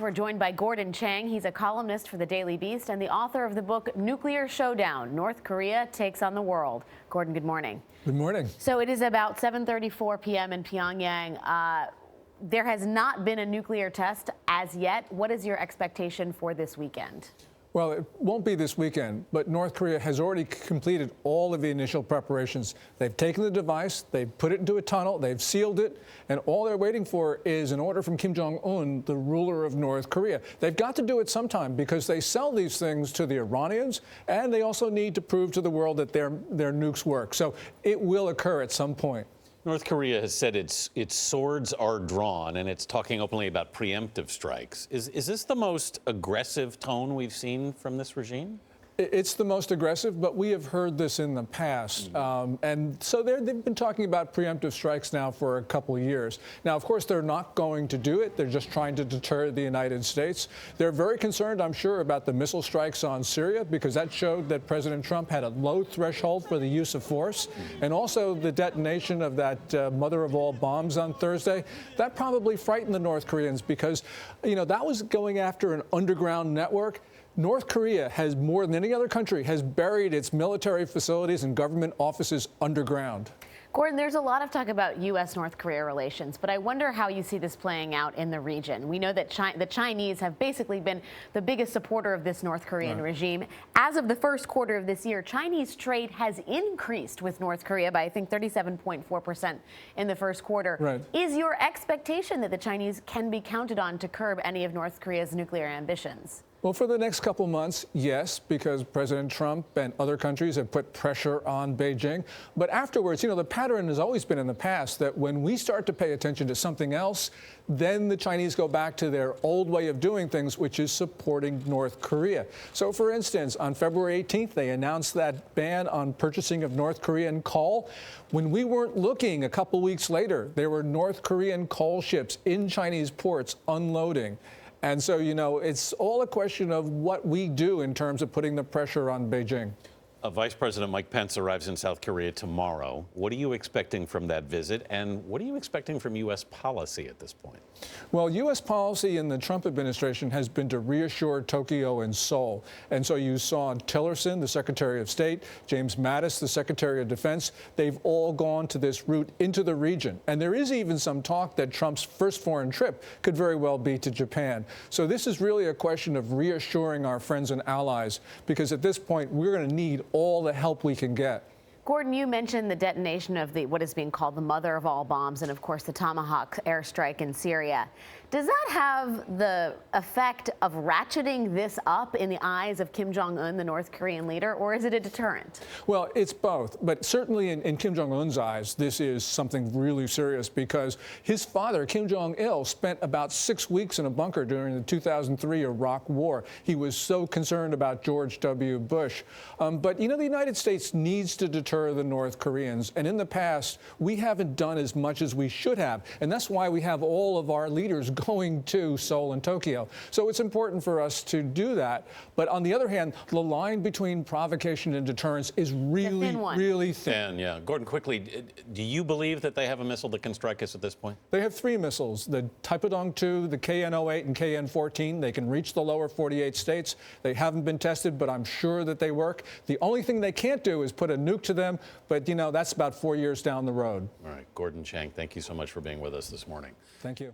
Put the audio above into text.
We're joined by Chang. He's a columnist for the Daily Beast and the author of the book Nuclear Showdown, North Korea Takes on the World. Gordon, good morning. Good morning. So it is about 7:34 p.m. in Pyongyang. There has not been a nuclear test as yet. What is your expectation for this weekend? Well, it won't be this weekend, but North Korea has already completed all of the initial preparations. They've taken the device, they've put it into a tunnel, they've sealed it, and all they're waiting for is an order from Kim Jong-un, the ruler of North Korea. They've got to do it sometime because they sell these things to the Iranians, and they also need to prove to the world that their nukes work. So it will occur at some point. North Korea has said its swords are drawn, and it's talking openly about preemptive strikes. Is this the most aggressive tone we've seen from this regime? It's the most aggressive, but we have heard this in the past. And so they've been talking about preemptive strikes now for a couple of years. Now, of course, they're not going to do it. They're just trying to deter the United States. They're very concerned, I'm sure, about the missile strikes on Syria, because that showed that President Trump had a low threshold for the use of force. And also the detonation of that mother of all bombs on Thursday. That probably frightened the North Koreans because, you know, that was going after an underground network. North Korea has, more than any other country, has buried its military facilities and government offices underground. Gordon, there's a lot of talk about U.S.-North Korea relations, but I wonder how you see this playing out in the region. We know that the Chinese have basically been the biggest supporter of this North Korean regime. As of the first quarter of this year, Chinese trade has increased with North Korea by, I think, 37.4% in the first quarter. Right. Is your expectation that the Chinese can be counted on to curb any of North Korea's nuclear ambitions? Well, for the next couple months, yes, because President Trump and other countries have put pressure on Beijing. But afterwards, you know, the pattern has always been in the past that when we start to pay attention to something else, then the Chinese go back to their old way of doing things, which is supporting North Korea. So, for instance, on February 18th, they announced that ban on purchasing of North Korean coal. When we weren't looking, a couple weeks later, there were North Korean coal ships in Chinese ports unloading. And so, you know, it's all a question of what we do in terms of putting the pressure on Beijing. Vice President Mike Pence arrives in South Korea tomorrow. What are you expecting from that visit, and what are you expecting from U.S. policy at this point? Well, U.S. policy in the Trump administration has been to reassure Tokyo and Seoul. And so you saw Tillerson, the Secretary of State, James Mattis, the Secretary of Defense. They've all gone to this route into the region. And there is even some talk that Trump's first foreign trip could very well be to Japan. So this is really a question of reassuring our friends and allies, because at this point, we're going to need all the help we can get. Gordon, you mentioned the detonation of what is being called the mother of all bombs and, of course, the Tomahawk airstrike in Syria. Does that have the effect of ratcheting this up in the eyes of Kim Jong-un, the North Korean leader, or is it a deterrent? Well, it's both. But certainly in Kim Jong-un's eyes, this is something really serious because his father, Kim Jong-il, spent about 6 weeks in a bunker during the 2003 Iraq War. He was so concerned about George W. Bush. But, you know, the United States needs to deter the North Koreans. And in the past, we haven't done as much as we should have. And that's why we have all of our leaders going to Seoul and Tokyo. So it's important for us to do that. But on the other hand, the line between provocation and deterrence is really, really thin. And, yeah. Gordon, quickly, do you believe that they have a missile that can strike us at this point? They have 3 missiles, the Taepodong-2, the KN-08, and KN-14. They can reach the lower 48 states. They haven't been tested, but I'm sure that they work. The only thing they can't do is put a nuke to them, but, you know, that's about 4 years down the road. All right. Gordon Chang, thank you so much for being with us this morning. Thank you.